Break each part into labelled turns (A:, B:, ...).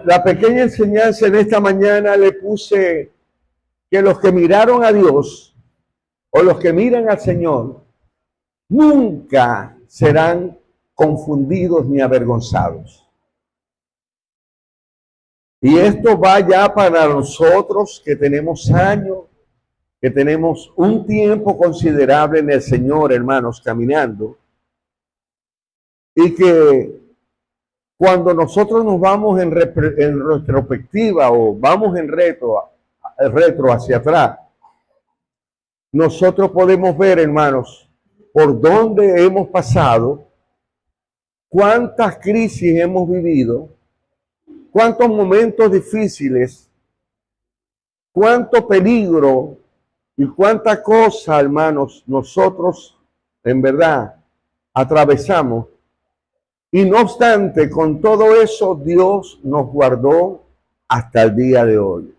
A: La pequeña enseñanza en esta mañana le puse que los que miraron a Dios o los que miran al Señor nunca serán confundidos ni avergonzados. Y esto va ya para nosotros que tenemos años, que tenemos un tiempo considerable en el Señor, hermanos, caminando, y que cuando nosotros nos vamos en retrospectiva o vamos en retro hacia atrás, nosotros podemos ver, hermanos, por dónde hemos pasado, cuántas crisis hemos vivido, cuántos momentos difíciles, cuánto peligro y cuánta cosa, hermanos, nosotros en verdad atravesamos. Y no obstante, con todo eso, Dios nos guardó hasta el día de hoy.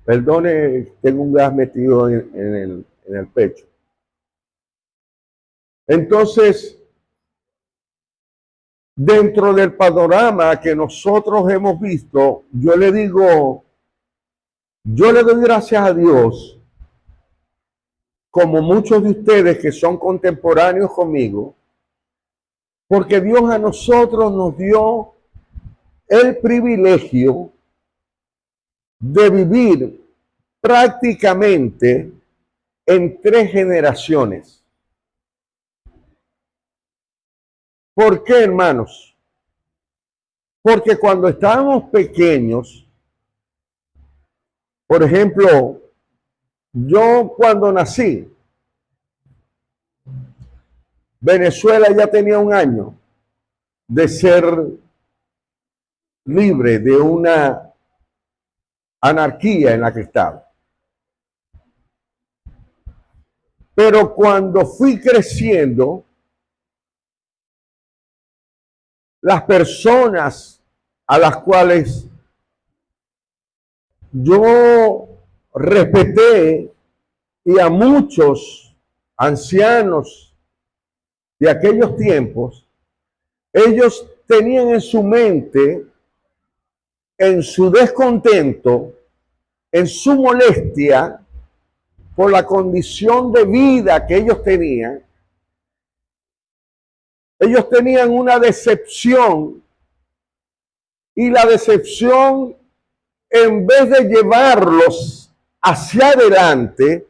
A: Perdone, tengo un gas metido en el pecho. Entonces, dentro del panorama que nosotros hemos visto, yo le doy gracias a Dios, como muchos de ustedes que son contemporáneos conmigo, porque Dios a nosotros nos dio el privilegio de vivir prácticamente en 3 generaciones. ¿Por qué, hermanos? Porque cuando estábamos pequeños, por ejemplo, yo cuando nací, Venezuela ya tenía un año de ser libre de una anarquía en la que estaba. Pero cuando fui creciendo, las personas a las cuales yo respeté y a muchos ancianos de aquellos tiempos, ellos tenían en su mente, en su descontento, en su molestia por la condición de vida que ellos tenían una decepción, y la decepción, en vez de llevarlos hacia adelante,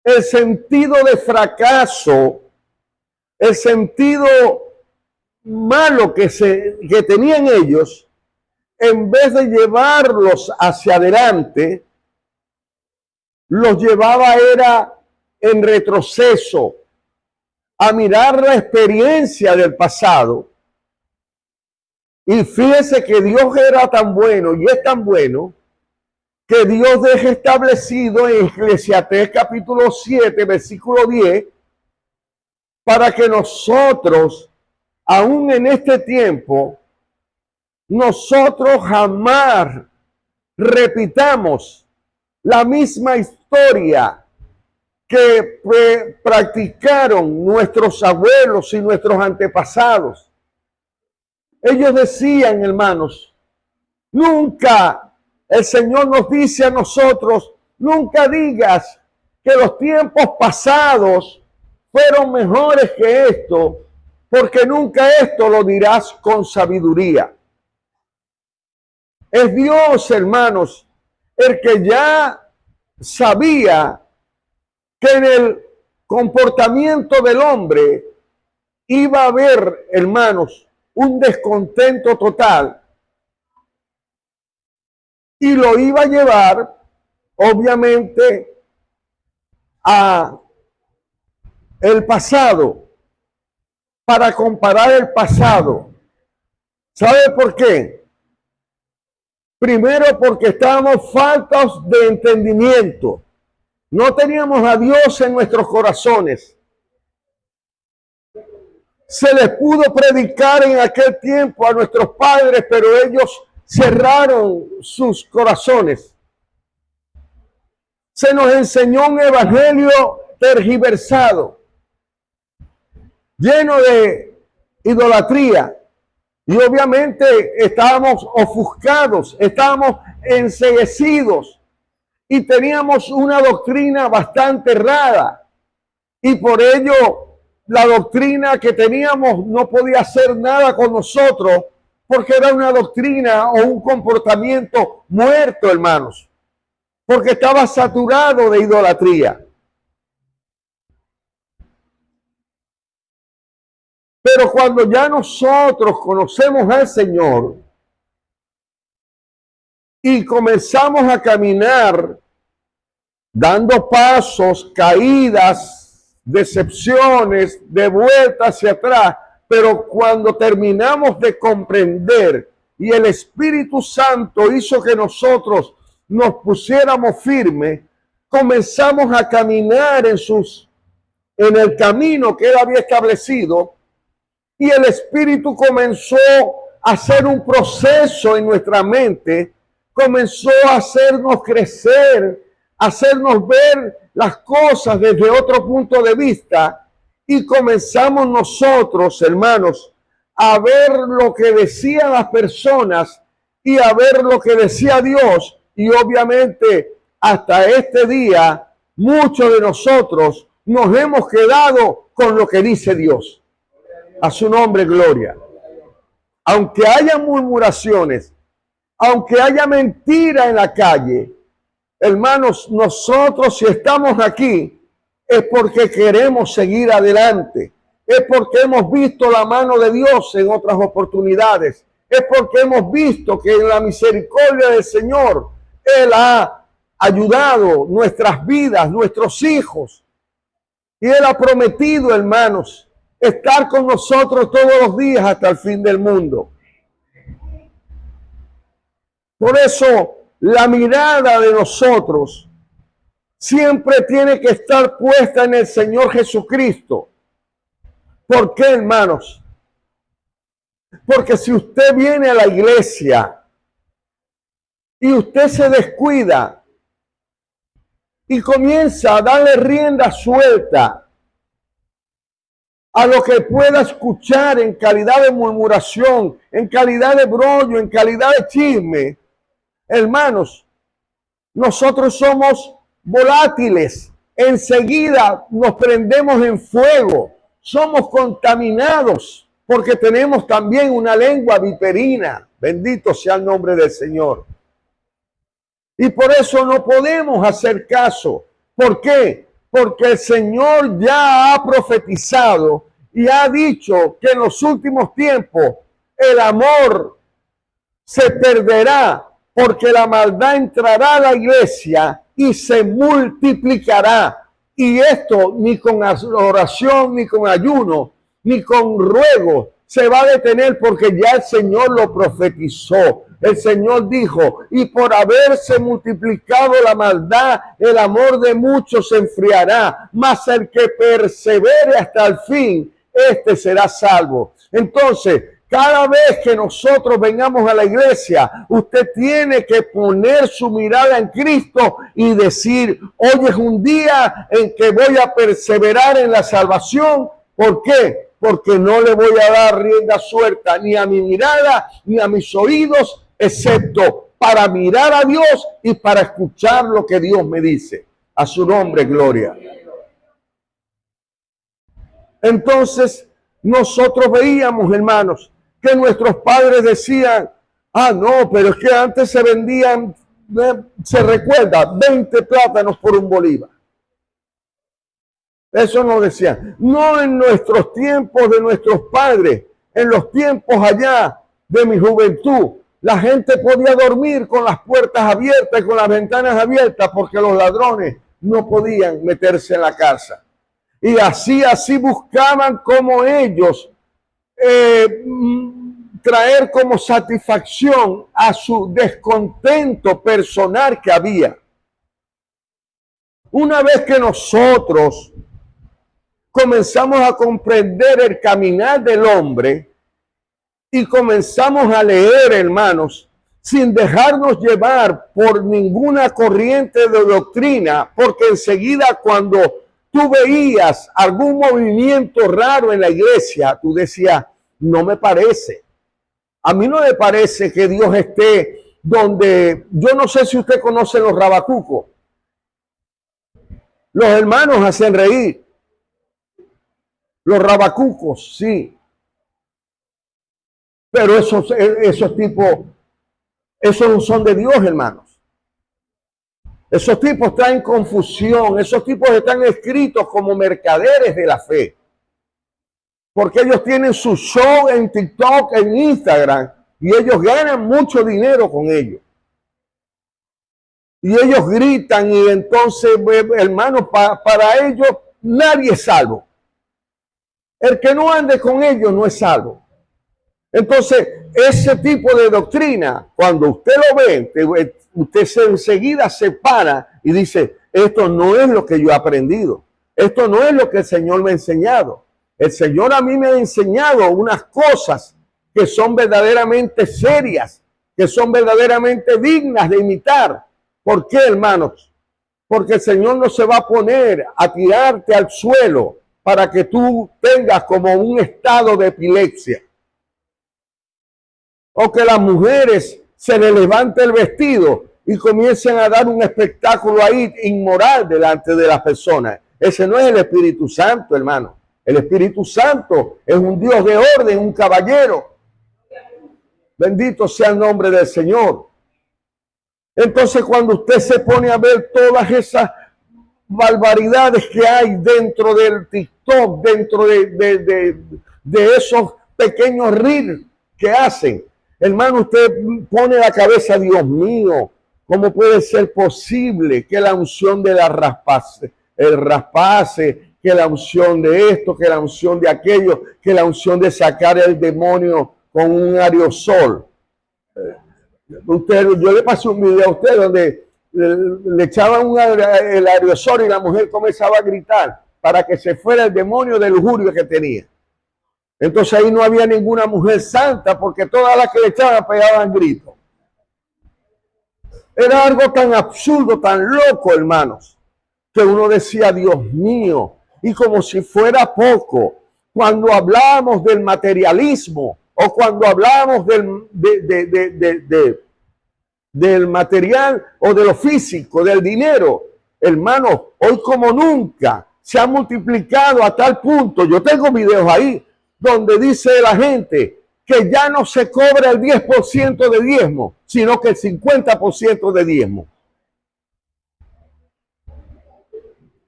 A: el sentido de fracaso, el sentido malo que tenían ellos, en vez de llevarlos hacia adelante, los llevaba era en retroceso, a mirar la experiencia del pasado. Y fíjese que Dios era tan bueno y es tan bueno que Dios deja establecido en Eclesiastés capítulo 7, versículo 10, para que nosotros, aún en este tiempo, nosotros jamás repitamos la misma historia que practicaron nuestros abuelos y nuestros antepasados. Ellos decían, hermanos, nunca, el Señor nos dice a nosotros, nunca digas que los tiempos pasados fueron mejores que esto, porque nunca esto lo dirás con sabiduría. Es Dios, hermanos, el que ya sabía que en el comportamiento del hombre iba a haber, hermanos, un descontento total, y lo iba a llevar, obviamente, a el pasado, para comparar el pasado. ¿Sabe por qué? Primero, porque estábamos faltos de entendimiento. No teníamos a Dios en nuestros corazones. Se les pudo predicar en aquel tiempo a nuestros padres, pero ellos cerraron sus corazones. Se nos enseñó un evangelio tergiversado, lleno de idolatría, Y obviamente estábamos ofuscados, estábamos enceguecidos y teníamos una doctrina bastante errada. Y por ello la doctrina que teníamos no podía hacer nada con nosotros porque era una doctrina o un comportamiento muerto, hermanos, porque estaba saturado de idolatría. Pero cuando ya nosotros conocemos al Señor y comenzamos a caminar dando pasos, caídas, decepciones, de vuelta hacia atrás, pero cuando terminamos de comprender y el Espíritu Santo hizo que nosotros nos pusiéramos firmes, comenzamos a caminar en el camino que Él había establecido. Y el Espíritu comenzó a hacer un proceso en nuestra mente, comenzó a hacernos crecer, a hacernos ver las cosas desde otro punto de vista y comenzamos nosotros, hermanos, a ver lo que decían las personas y a ver lo que decía Dios. Y obviamente hasta este día muchos de nosotros nos hemos quedado con lo que dice Dios. A su nombre, gloria. Aunque haya murmuraciones, aunque haya mentira en la calle, hermanos, nosotros si estamos aquí es porque queremos seguir adelante. Es porque hemos visto la mano de Dios en otras oportunidades. Es porque hemos visto que en la misericordia del Señor Él ha ayudado nuestras vidas, nuestros hijos. Y Él ha prometido, hermanos, estar con nosotros todos los días hasta el fin del mundo. Por eso la mirada de nosotros siempre tiene que estar puesta en el Señor Jesucristo. ¿Por qué, hermanos? Porque si usted viene a la iglesia y usted se descuida y comienza a darle rienda suelta a lo que pueda escuchar en calidad de murmuración, en calidad de brollo, en calidad de chisme, hermanos, nosotros somos volátiles, enseguida nos prendemos en fuego, somos contaminados porque tenemos también una lengua viperina, bendito sea el nombre del Señor. Y por eso no podemos hacer caso. ¿Por qué? Porque el Señor ya ha profetizado y ha dicho que en los últimos tiempos el amor se perderá porque la maldad entrará a la iglesia y se multiplicará. Y esto ni con oración, ni con ayuno, ni con ruego se va a detener porque ya el Señor lo profetizó. El Señor dijo, y por haberse multiplicado la maldad, el amor de muchos se enfriará, mas el que persevere hasta el fin, este será salvo. Entonces, cada vez que nosotros vengamos a la iglesia, usted tiene que poner su mirada en Cristo y decir, hoy es un día en que voy a perseverar en la salvación. ¿Por qué? Porque no le voy a dar rienda suelta ni a mi mirada ni a mis oídos, excepto para mirar a Dios y para escuchar lo que Dios me dice. A su nombre, gloria. Entonces, nosotros veíamos, hermanos, que nuestros padres decían, no, pero es que antes se vendían, se recuerda, 20 plátanos por un bolívar. Eso nos decían. No en nuestros tiempos de nuestros padres, en los tiempos allá de mi juventud. La gente podía dormir con las puertas abiertas y con las ventanas abiertas porque los ladrones no podían meterse en la casa. Y así buscaban como ellos traer como satisfacción a su descontento personal que había. Una vez que nosotros comenzamos a comprender el caminar del hombre y comenzamos a leer, hermanos, sin dejarnos llevar por ninguna corriente de doctrina, porque enseguida cuando tú veías algún movimiento raro en la iglesia, tú decías, no me parece. A mí no me parece que Dios esté donde, yo no sé si usted conoce los rabacucos. Los hermanos hacen reír. Los rabacucos, sí. Pero esos tipos, esos no son de Dios, hermanos. Esos tipos traen confusión. Esos tipos están escritos como mercaderes de la fe. Porque ellos tienen su show en TikTok, en Instagram, y ellos ganan mucho dinero con ellos. Y ellos gritan y entonces, hermanos, para ellos nadie es salvo. El que no ande con ellos no es salvo. Entonces, ese tipo de doctrina, cuando usted lo ve, usted enseguida se para y dice, esto no es lo que yo he aprendido. Esto no es lo que el Señor me ha enseñado. El Señor a mí me ha enseñado unas cosas que son verdaderamente serias, que son verdaderamente dignas de imitar. ¿Por qué, hermanos? Porque el Señor no se va a poner a tirarte al suelo para que tú tengas como un estado de epilepsia. O que las mujeres se les levante el vestido y comiencen a dar un espectáculo ahí inmoral delante de las personas. Ese no es el Espíritu Santo, hermano. El Espíritu Santo es un Dios de orden, un caballero. Bendito sea el nombre del Señor. Entonces, cuando usted se pone a ver todas esas barbaridades que hay dentro del TikTok, dentro de esos pequeños reels que hacen, hermano, usted pone la cabeza, Dios mío, ¿cómo puede ser posible que la unción de la raspase, que la unción de esto, que la unción de aquello, que la unción de sacar el demonio con un aerosol? Yo le pasé un video a usted donde le echaban el aerosol y la mujer comenzaba a gritar para que se fuera el demonio de lujuria que tenía. Entonces ahí no había ninguna mujer santa porque todas las que le echaban pegaban gritos. Era algo tan absurdo, tan loco, hermanos, que uno decía, Dios mío, y como si fuera poco, cuando hablamos del materialismo o cuando hablamos del material o de lo físico, del dinero, hermanos, hoy como nunca se ha multiplicado a tal punto. Yo tengo videos ahí donde dice la gente que ya no se cobra el 10% de diezmo, sino que el 50% de diezmo.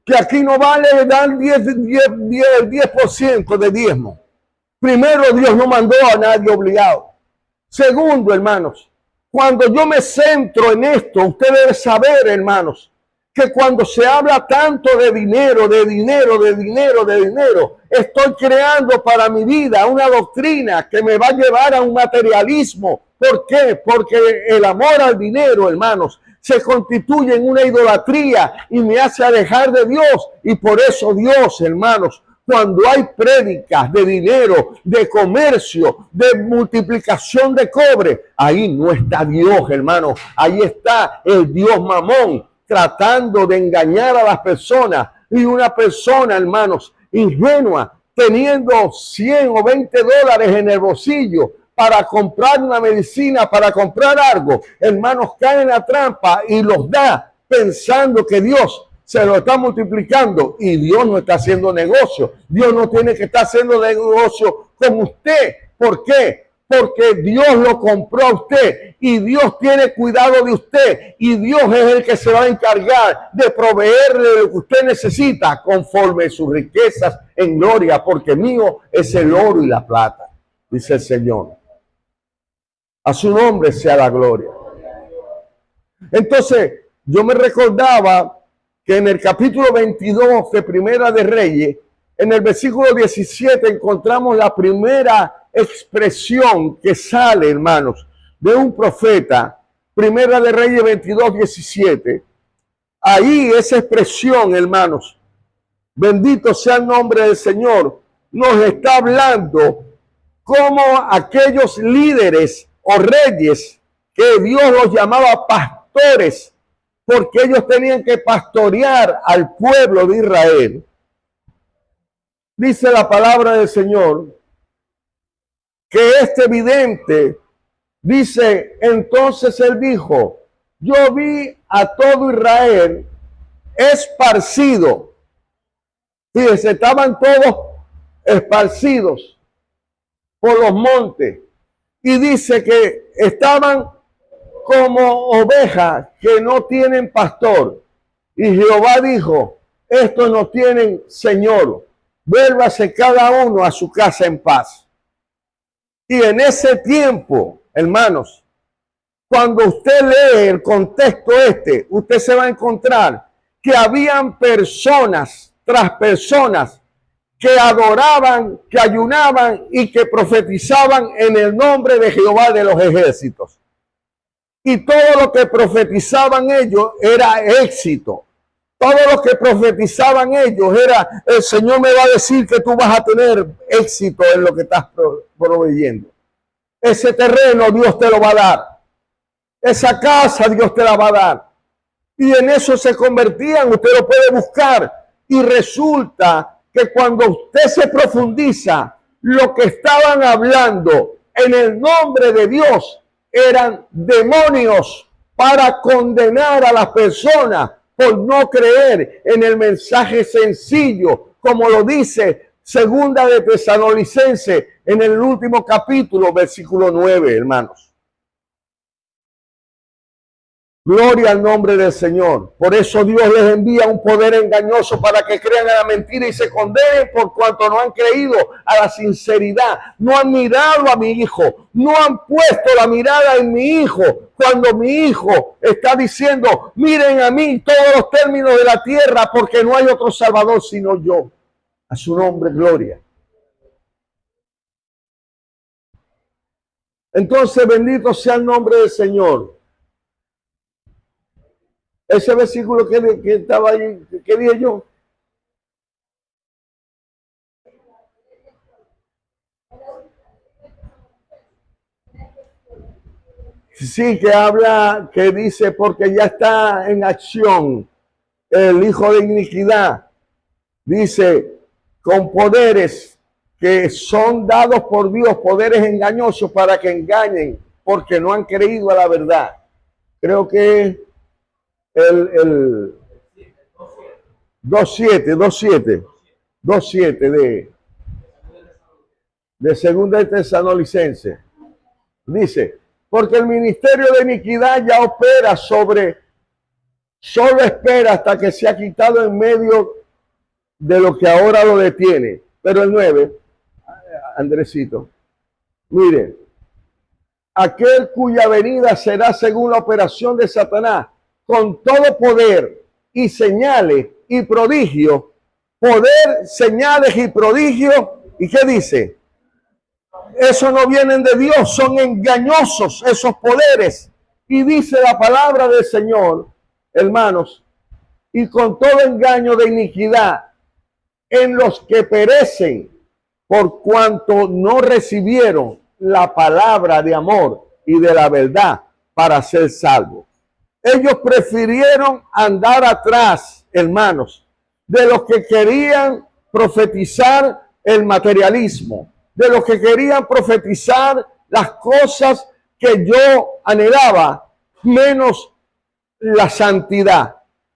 A: Que aquí no vale dar el 10% de diezmo. Primero, Dios no mandó a nadie obligado. Segundo, hermanos, cuando yo me centro en esto, usted debe saber, hermanos, que cuando se habla tanto de dinero, estoy creando para mi vida una doctrina que me va a llevar a un materialismo. ¿Por qué? Porque el amor al dinero, hermanos, se constituye en una idolatría y me hace alejar de Dios. Y por eso Dios, hermanos, cuando hay prédicas de dinero, de comercio, de multiplicación de cobre, ahí no está Dios, hermano. Ahí está el Dios Mamón tratando de engañar a las personas. Y una persona, hermanos, ingenua, teniendo 100 o 20 dólares en el bolsillo para comprar una medicina, para comprar algo, hermanos, caen en la trampa y los da pensando que Dios se lo está multiplicando y Dios no está haciendo negocio. Dios no tiene que estar haciendo negocio con usted. ¿Por qué? Porque Dios lo compró a usted y Dios tiene cuidado de usted y Dios es el que se va a encargar de proveerle lo que usted necesita conforme sus riquezas en gloria, porque mío es el oro y la plata, dice el Señor. A su nombre sea la gloria. Entonces, yo me recordaba que en el capítulo 22 de Primera de Reyes, en el versículo 17, encontramos la primera expresión que sale, hermanos, de un profeta. Primera de Reyes 22, 17. Ahí esa expresión, hermanos, bendito sea el nombre del Señor, nos está hablando como aquellos líderes o reyes que Dios los llamaba pastores, porque ellos tenían que pastorear al pueblo de Israel. Dice la palabra del Señor que este vidente Dice, entonces él dijo, yo vi a todo Israel esparcido. Fíjense, estaban todos esparcidos por los montes. Y dice que estaban como ovejas que no tienen pastor. Y Jehová dijo, estos no tienen Señor, vuélvase cada uno a su casa en paz. Y en ese tiempo, hermanos, cuando usted lee el contexto usted se va a encontrar que habían personas tras personas que adoraban, que ayunaban y que profetizaban en el nombre de Jehová de los ejércitos. Y todo lo que profetizaban ellos era éxito. Todo lo que profetizaban ellos era, el Señor me va a decir que tú vas a tener éxito en lo que estás proveyendo. Ese terreno Dios te lo va a dar. Esa casa Dios te la va a dar. Y en eso se convertían, usted lo puede buscar. Y resulta que cuando usted se profundiza, lo que estaban hablando en el nombre de Dios eran demonios para condenar a las personas por no creer en el mensaje sencillo, como lo dice Segunda de Tesalonicenses en el último capítulo, versículo 9, hermanos. Gloria al nombre del Señor. Por eso Dios les envía un poder engañoso para que crean a la mentira y se condenen por cuanto no han creído a la sinceridad. No han mirado a mi hijo. No han puesto la mirada en mi hijo. Cuando mi hijo está diciendo, miren a mí todos los términos de la tierra porque no hay otro Salvador sino yo. A su nombre, gloria. Entonces, bendito sea el nombre del Señor. Ese versículo que estaba ahí, ¿qué dije yo? Sí, que habla, que dice, porque ya está en acción el hijo de iniquidad. Dice, con poderes que son dados por Dios, poderes engañosos para que engañen, porque no han creído a la verdad. Creo que el 2.7 de Segunda de Tesalonicenses. Dice, porque el ministerio de iniquidad ya opera solo espera hasta que se ha quitado en medio de lo que ahora lo detiene. Pero el 9, Andresito, mire, aquel cuya venida será según la operación de Satanás, con todo poder y señales y prodigios, poder, señales y prodigios, ¿y qué dice? Eso no vienen de Dios, son engañosos esos poderes. Y dice la palabra del Señor, hermanos, y con todo engaño de iniquidad en los que perecen por cuanto no recibieron la palabra de amor y de la verdad para ser salvos. Ellos prefirieron andar atrás, hermanos, de los que querían profetizar el materialismo, de los que querían profetizar las cosas que yo anhelaba, menos la santidad,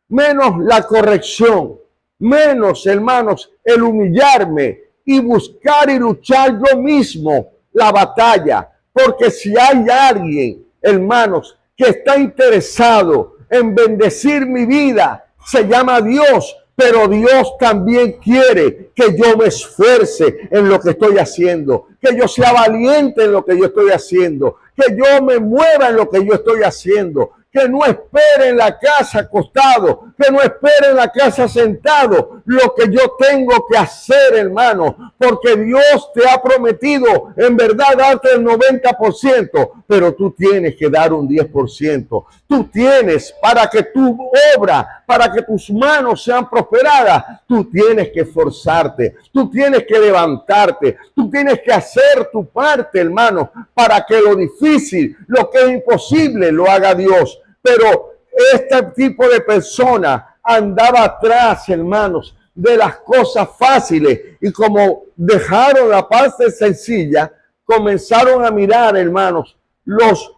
A: menos la corrección, menos, hermanos, el humillarme y buscar y luchar yo mismo la batalla. Porque si hay alguien, hermanos, que está interesado en bendecir mi vida, se llama Dios. Pero Dios también quiere que yo me esfuerce en lo que estoy haciendo, que yo sea valiente en lo que yo estoy haciendo, que yo me mueva en lo que yo estoy haciendo, que no espere en la casa acostado, que no espere en la casa sentado lo que yo tengo que hacer, hermano, porque Dios te ha prometido en verdad darte el 90%, pero tú tienes que dar un 10%. Tú tienes, para que tu obra, para que tus manos sean prosperadas, tú tienes que esforzarte, tú tienes que levantarte, tú tienes que hacer tu parte, hermano, para que lo difícil, lo que es imposible, lo haga Dios. Pero este tipo de persona andaba atrás, hermanos, de las cosas fáciles, y como dejaron la parte sencilla, comenzaron a mirar, hermanos, los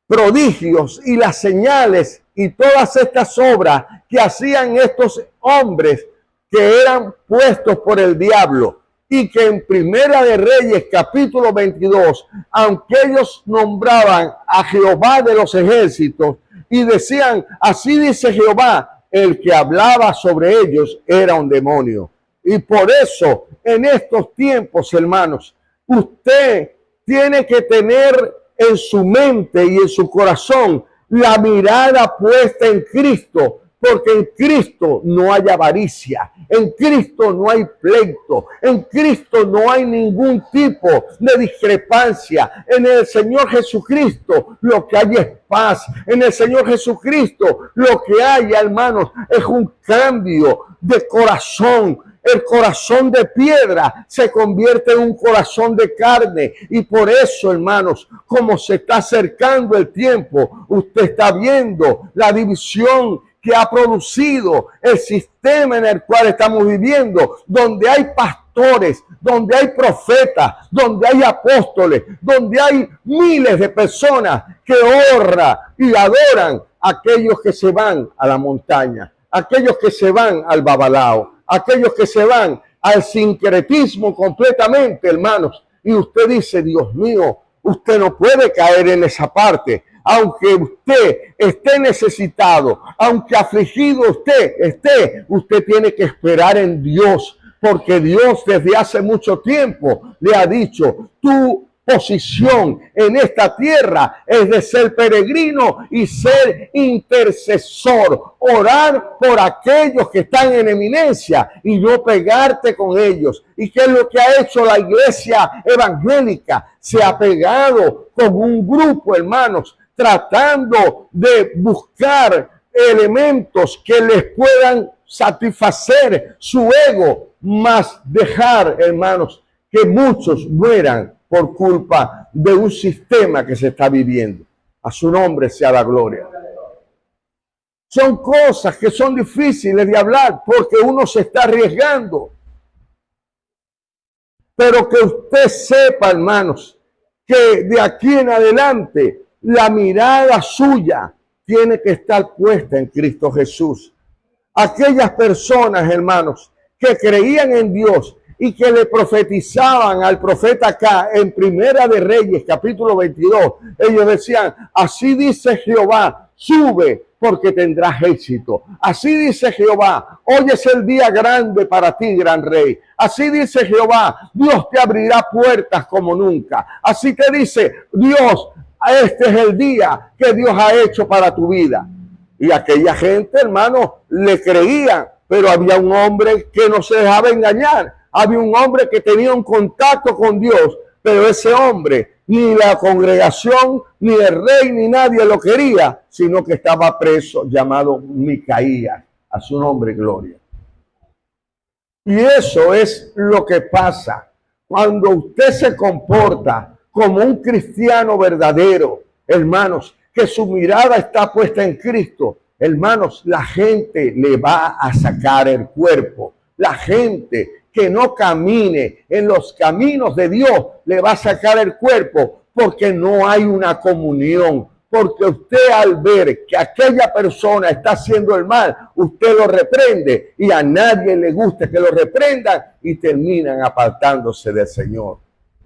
A: prodigios y las señales y todas estas obras que hacían estos hombres que eran puestos por el diablo, y que en Primera de Reyes capítulo 22, aunque ellos nombraban a Jehová de los ejércitos y decían, así dice Jehová, el que hablaba sobre ellos era un demonio. Y por eso en estos tiempos, hermanos, usted tiene que tener en su mente y en su corazón la mirada puesta en Cristo, porque en Cristo no hay avaricia, en Cristo no hay pleito, en Cristo no hay ningún tipo de discrepancia. En el Señor Jesucristo lo que hay es paz. En el Señor Jesucristo lo que hay, hermanos, es un cambio de corazón. El corazón de piedra se convierte en un corazón de carne. Y por eso, hermanos, como se está acercando el tiempo, usted está viendo la división que ha producido el sistema en el cual estamos viviendo, donde hay pastores, donde hay profetas, donde hay apóstoles, donde hay miles de personas que honran y adoran a aquellos que se van a la montaña, aquellos que se van al babalao, aquellos que se van al sincretismo completamente, hermanos. Y usted dice, Dios mío, usted no puede caer en esa parte. Aunque usted esté necesitado, aunque afligido usted esté, usted tiene que esperar en Dios, porque Dios desde hace mucho tiempo le ha dicho, tu posición en esta tierra es de ser peregrino y ser intercesor, orar por aquellos que están en eminencia y no pegarte con ellos. ¿Y qué es lo que ha hecho la iglesia evangélica? Se ha pegado con un grupo, hermanos, tratando de buscar elementos que les puedan satisfacer su ego, más dejar, hermanos, que muchos mueran por culpa de un sistema que se está viviendo. A su nombre sea la gloria. Son cosas que son difíciles de hablar porque uno se está arriesgando. Pero que usted sepa, hermanos, que de aquí en adelante la mirada suya tiene que estar puesta en Cristo Jesús. Aquellas personas, hermanos, que creían en Dios y que le profetizaban al profeta acá en Primera de Reyes, capítulo 22, ellos decían, así dice Jehová, sube porque tendrás éxito. Así dice Jehová, hoy es el día grande para ti, gran rey. Así dice Jehová, Dios te abrirá puertas como nunca. Así te dice Dios, este es el día que Dios ha hecho para tu vida. Y aquella gente, hermano, le creía, pero había un hombre que no se dejaba engañar. Había un hombre que tenía un contacto con Dios, pero ese hombre, ni la congregación, ni el rey, ni nadie lo quería, sino que estaba preso, llamado Micaías. A su nombre, gloria. Y eso es lo que pasa cuando usted se comporta como un cristiano verdadero, hermanos, que su mirada está puesta en Cristo. Hermanos, la gente le va a sacar el cuerpo. La gente que no camine en los caminos de Dios le va a sacar el cuerpo porque no hay una comunión. Porque usted al ver que aquella persona está haciendo el mal, usted lo reprende y a nadie le gusta que lo reprendan y terminan apartándose del Señor.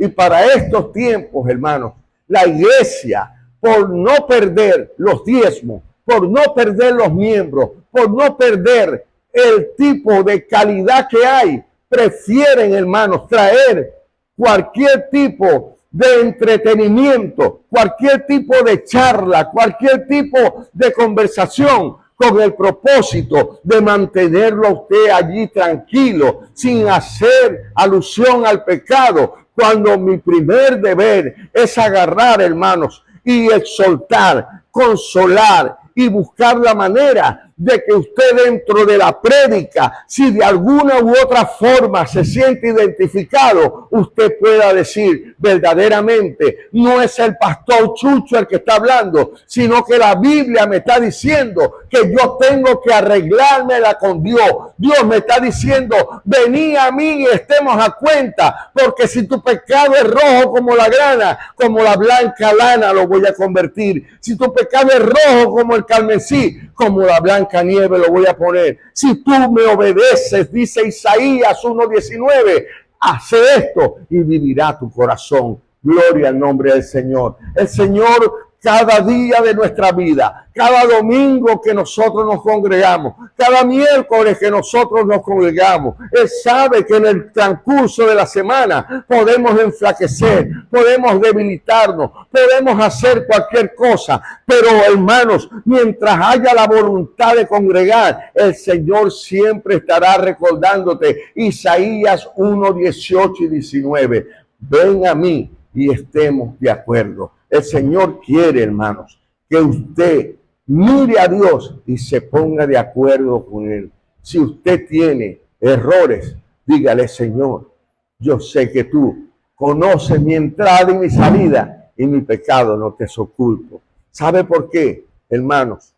A: Y para estos tiempos, hermanos, la iglesia, por no perder los diezmos, por no perder los miembros, por no perder el tipo de calidad que hay, prefieren, hermanos, traer cualquier tipo de entretenimiento, cualquier tipo de charla, cualquier tipo de conversación con el propósito de mantenerlo a usted allí tranquilo, sin hacer alusión al pecado, cuando mi primer deber es agarrar, hermanos, y exhortar, consolar y buscar la manera de que usted dentro de la prédica, si de alguna u otra forma se siente identificado, usted pueda decir verdaderamente, no es el pastor Chucho el que está hablando, sino que la Biblia me está diciendo que yo tengo que arreglármela con Dios. Dios me está diciendo, vení a mí y estemos a cuenta, porque si tu pecado es rojo como la grana, como la blanca lana lo voy a convertir. Si tu pecado es rojo como el carmesí, como la blanca nieve lo voy a poner. Si tú me obedeces, dice Isaías 1:19, hace esto y vivirá tu corazón. Gloria al nombre del Señor. El Señor, cada día de nuestra vida, cada domingo que nosotros nos congregamos, cada miércoles que nosotros nos congregamos, Él sabe que en el transcurso de la semana podemos enflaquecer, podemos debilitarnos, podemos hacer cualquier cosa, pero hermanos, mientras haya la voluntad de congregar, el Señor siempre estará recordándote. Isaías 1:18 y 19, ven a mí y estemos de acuerdo. El Señor quiere, hermanos, que usted mire a Dios y se ponga de acuerdo con Él. Si usted tiene errores, dígale, Señor, yo sé que tú conoces mi entrada y mi salida y mi pecado no te es oculto. ¿Sabe por qué, hermanos?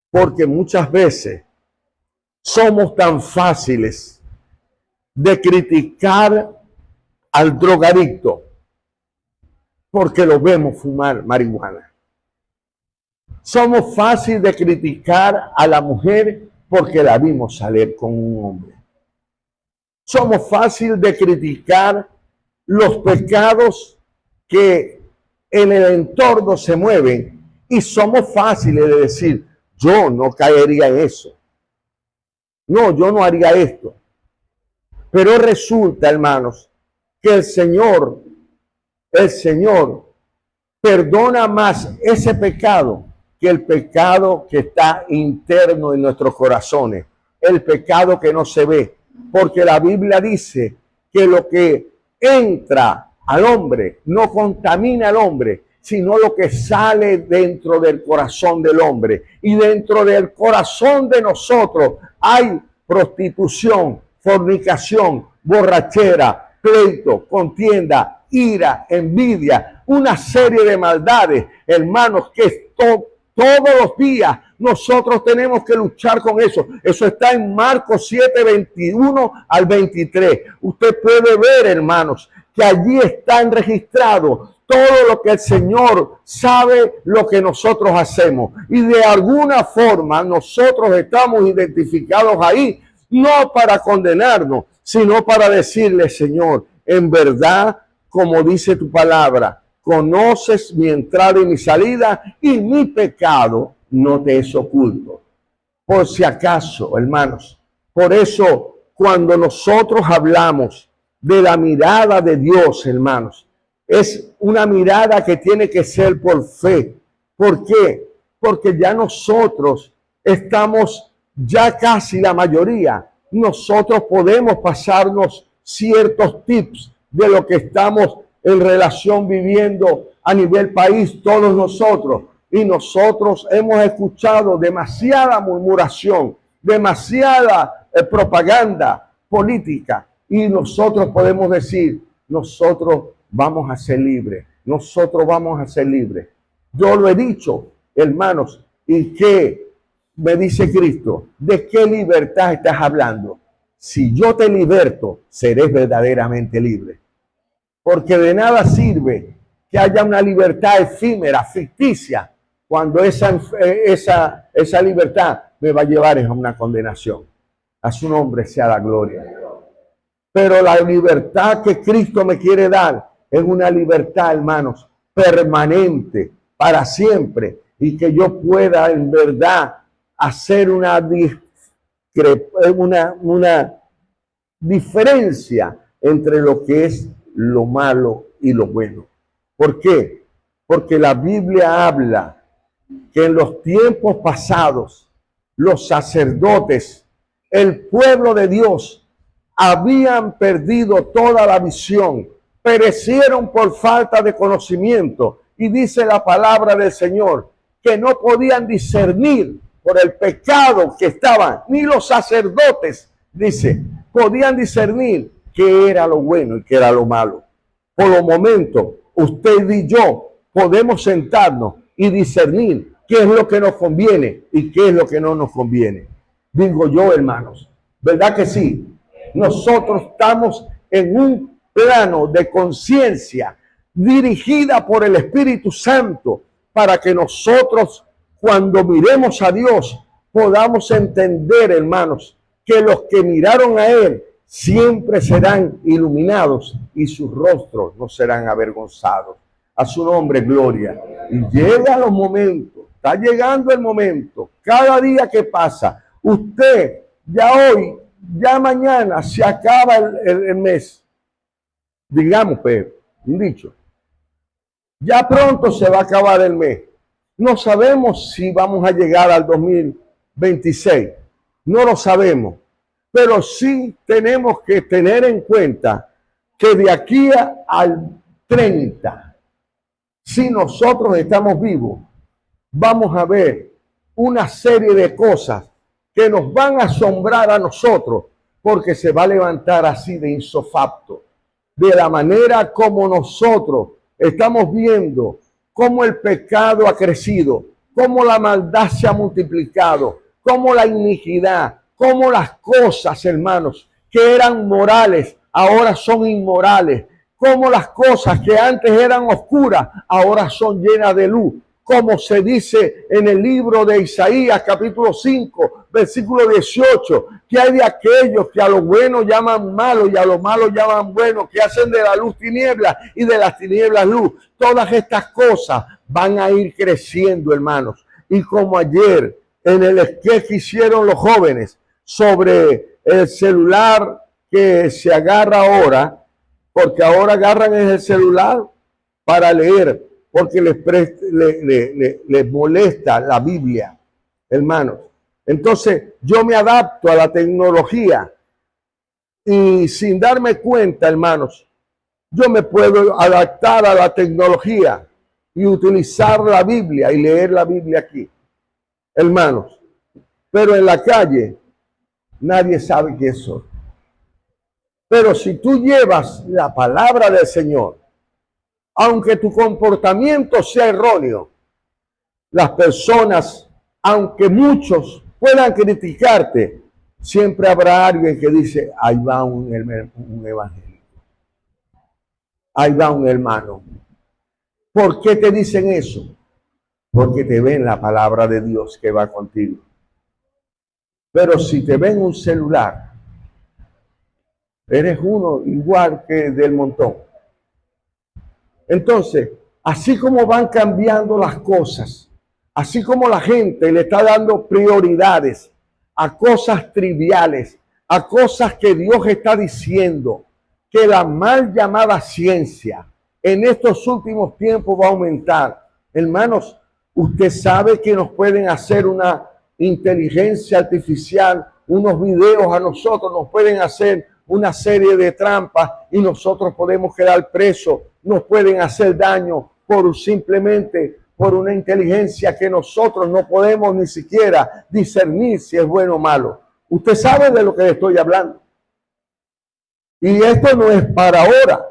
A: Porque muchas veces somos tan fáciles de criticar al drogadicto porque lo vemos fumar marihuana. Somos fáciles de criticar a la mujer porque la vimos salir con un hombre. Somos fáciles de criticar los pecados que en el entorno se mueven y somos fáciles de decir, yo no caería en eso. No, yo no haría esto. Pero resulta, hermanos, que el Señor perdona más ese pecado que el pecado que está interno en nuestros corazones, el pecado que no se ve, porque la Biblia dice que lo que entra al hombre no contamina al hombre, sino lo que sale dentro del corazón del hombre. Y dentro del corazón de nosotros hay prostitución, fornicación, borrachera, pleito, contienda, ira, envidia, una serie de maldades, hermanos, que todos los días nosotros tenemos que luchar con eso. Eso está en Marcos 7:21 al 23. Usted puede ver, hermanos, que allí están registrados todo lo que el Señor sabe lo que nosotros hacemos. Y de alguna forma nosotros estamos identificados ahí, no para condenarnos, sino para decirle, Señor, en verdad, como dice tu palabra, conoces mi entrada y mi salida y mi pecado no te es oculto. Por si acaso, hermanos, por eso cuando nosotros hablamos de la mirada de Dios, hermanos, es una mirada que tiene que ser por fe. ¿Por qué? Porque ya nosotros estamos, ya casi la mayoría, nosotros podemos pasarnos ciertos tips de lo que estamos en relación viviendo a nivel país, todos nosotros. Y nosotros hemos escuchado demasiada murmuración, demasiada propaganda política. Y nosotros podemos decir, nosotros vamos a ser libres, nosotros vamos a ser libres. Yo lo he dicho, hermanos, ¿y qué me dice Cristo? ¿De qué libertad estás hablando? Si yo te liberto, seré verdaderamente libre. Porque de nada sirve que haya una libertad efímera, ficticia, cuando esa libertad me va a llevar a una condenación. A su nombre sea la gloria. Pero la libertad que Cristo me quiere dar es una libertad, hermanos, permanente, para siempre, y que yo pueda en verdad hacer una diferencia entre lo que es lo malo y lo bueno. ¿Por qué? Porque la Biblia habla que en los tiempos pasados los sacerdotes, el pueblo de Dios, habían perdido toda la visión, perecieron por falta de conocimiento, y dice la palabra del Señor que no podían discernir por el pecado que estaban, ni los sacerdotes, dice, podían discernir qué era lo bueno y qué era lo malo. Por los momentos, usted y yo podemos sentarnos y discernir qué es lo que nos conviene y qué es lo que no nos conviene. Digo yo, hermanos, ¿verdad que sí? Nosotros estamos en un plano de conciencia dirigida por el Espíritu Santo para que nosotros, cuando miremos a Dios, podamos entender, hermanos, que los que miraron a Él siempre serán iluminados y sus rostros no serán avergonzados. A su nombre, gloria. Y llega los momentos, está llegando el momento, cada día que pasa, usted ya hoy, ya mañana se acaba el mes. Digamos, pues, un dicho. Ya pronto se va a acabar el mes. No sabemos si vamos a llegar al 2026. No lo sabemos. Pero sí tenemos que tener en cuenta que de aquí al 30, si nosotros estamos vivos, vamos a ver una serie de cosas que nos van a asombrar a nosotros, porque se va a levantar así de insofacto, de la manera como nosotros estamos viendo cómo el pecado ha crecido, cómo la maldad se ha multiplicado, cómo la iniquidad, cómo las cosas, hermanos, que eran morales, ahora son inmorales, cómo las cosas que antes eran oscuras, ahora son llenas de luz. Como se dice en el libro de Isaías, capítulo 5, versículo 18, que hay de aquellos que a lo bueno llaman malo y a lo malo llaman bueno, que hacen de la luz tinieblas y de las tinieblas luz. Todas estas cosas van a ir creciendo, hermanos. Y como ayer en el sketch que hicieron los jóvenes sobre el celular que se agarra ahora, porque ahora agarran el celular para leer, porque les molesta la Biblia, hermanos. Entonces, yo me adapto a la tecnología y sin darme cuenta, hermanos, yo me puedo adaptar a la tecnología y utilizar la Biblia y leer la Biblia aquí, hermanos. Pero en la calle, nadie sabe qué soy. Pero si tú llevas la palabra del Señor, aunque tu comportamiento sea erróneo, las personas, aunque muchos puedan criticarte, siempre habrá alguien que dice, ahí va un evangélico, ahí va un hermano. ¿Por qué te dicen eso? Porque te ven la palabra de Dios que va contigo. Pero si te ven un celular, eres uno igual que del montón. Entonces, así como van cambiando las cosas, así como la gente le está dando prioridades a cosas triviales, a cosas que Dios está diciendo, que la mal llamada ciencia en estos últimos tiempos va a aumentar. Hermanos, usted sabe que nos pueden hacer una inteligencia artificial, unos videos a nosotros, nos pueden hacer una serie de trampas y nosotros podemos quedar presos, nos pueden hacer daño simplemente por una inteligencia que nosotros no podemos ni siquiera discernir si es bueno o malo. Usted sabe de lo que le estoy hablando. Y esto no es para ahora.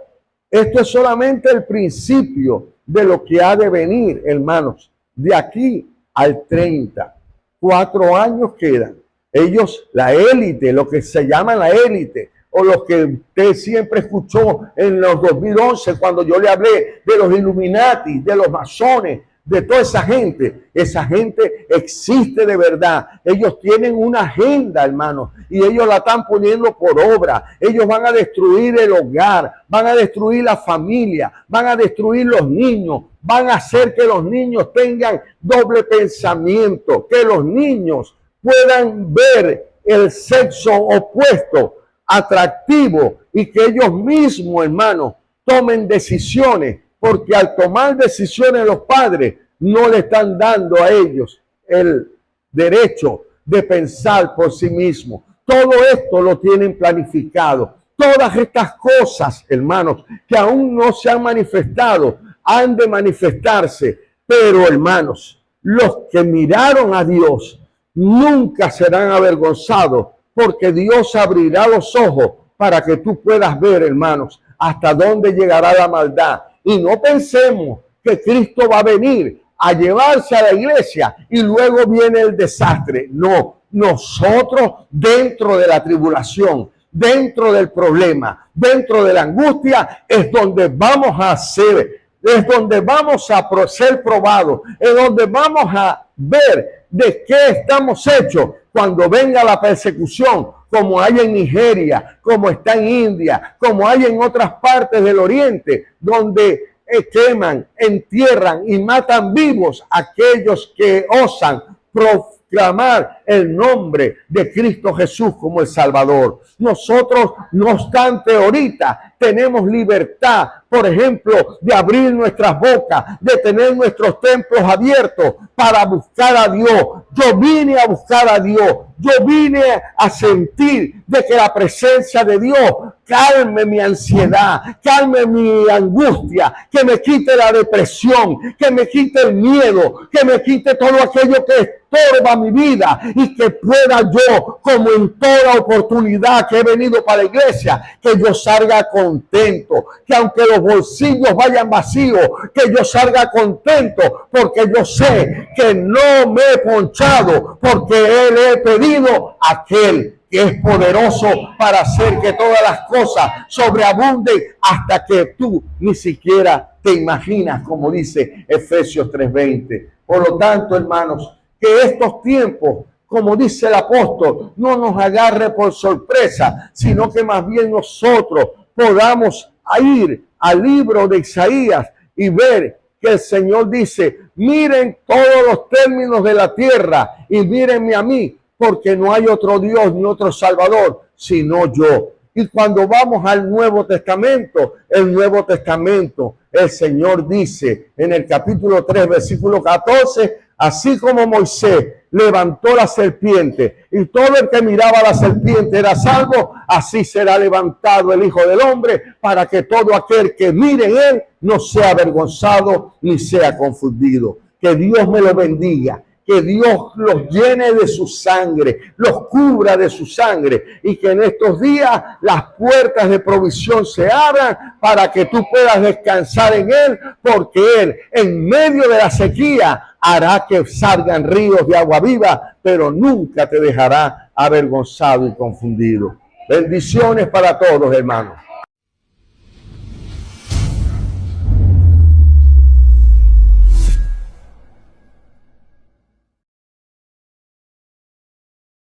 A: Esto es solamente el principio de lo que ha de venir, hermanos. De aquí al 30, 4 años quedan. Ellos, la élite, lo que se llama la élite, o los que usted siempre escuchó en los 2011, cuando yo le hablé de los Illuminati, de los masones, de toda esa gente existe de verdad. Ellos tienen una agenda, hermanos, y ellos la están poniendo por obra. Ellos van a destruir el hogar, van a destruir la familia, van a destruir los niños, van a hacer que los niños tengan doble pensamiento, que los niños puedan ver el sexo opuesto atractivo y que ellos mismos, hermanos, tomen decisiones, porque al tomar decisiones los padres no le están dando a ellos el derecho de pensar por sí mismos. Todo esto lo tienen planificado. Todas estas cosas, hermanos, que aún no se han manifestado, han de manifestarse. Pero, hermanos, los que miraron a Dios nunca serán avergonzados, porque Dios abrirá los ojos para que tú puedas ver, hermanos, hasta dónde llegará la maldad. Y no pensemos que Cristo va a venir a llevarse a la iglesia y luego viene el desastre. No, nosotros dentro de la tribulación, dentro del problema, dentro de la angustia, es donde vamos a ser, es donde vamos a ser probados, es donde vamos a ver de qué estamos hechos cuando venga la persecución, como hay en Nigeria, como está en India, como hay en otras partes del Oriente, donde queman, entierran y matan vivos a aquellos que osan proclamar el nombre de Cristo Jesús como el Salvador. Nosotros, no obstante, ahorita tenemos libertad, por ejemplo, de abrir nuestras bocas, de tener nuestros templos abiertos para buscar a Dios. Yo vine a buscar a Dios. Yo vine a sentir de que la presencia de Dios calme mi ansiedad, calme mi angustia, que me quite la depresión, que me quite el miedo, que me quite todo aquello que estorba mi vida y que pueda yo, como en toda oportunidad que he venido para la iglesia, que yo salga contento, que aunque los bolsillos vayan vacíos, que yo salga contento, porque yo sé que no me he ponchado, porque Él he pedido a aquel que es poderoso para hacer que todas las cosas sobreabunden hasta que tú ni siquiera te imaginas, como dice Efesios 3:20. Por lo tanto, hermanos, que estos tiempos, como dice el apóstol, no nos agarre por sorpresa, sino que más bien nosotros podamos ir al libro de Isaías y ver que el Señor dice: miren todos los términos de la tierra y mírenme a mí, porque no hay otro Dios ni otro Salvador sino yo. Y cuando vamos al Nuevo Testamento, el Señor dice en el capítulo 3, versículo 14, así como Moisés levantó la serpiente y todo el que miraba a la serpiente era salvo, así será levantado el Hijo del Hombre, para que todo aquel que mire en él no sea avergonzado ni sea confundido. Que Dios me lo bendiga. Que Dios los llene de su sangre, los cubra de su sangre, y que en estos días las puertas de provisión se abran para que tú puedas descansar en Él, porque Él en medio de la sequía hará que salgan ríos de agua viva, pero nunca te dejará avergonzado y confundido. Bendiciones para todos, hermanos.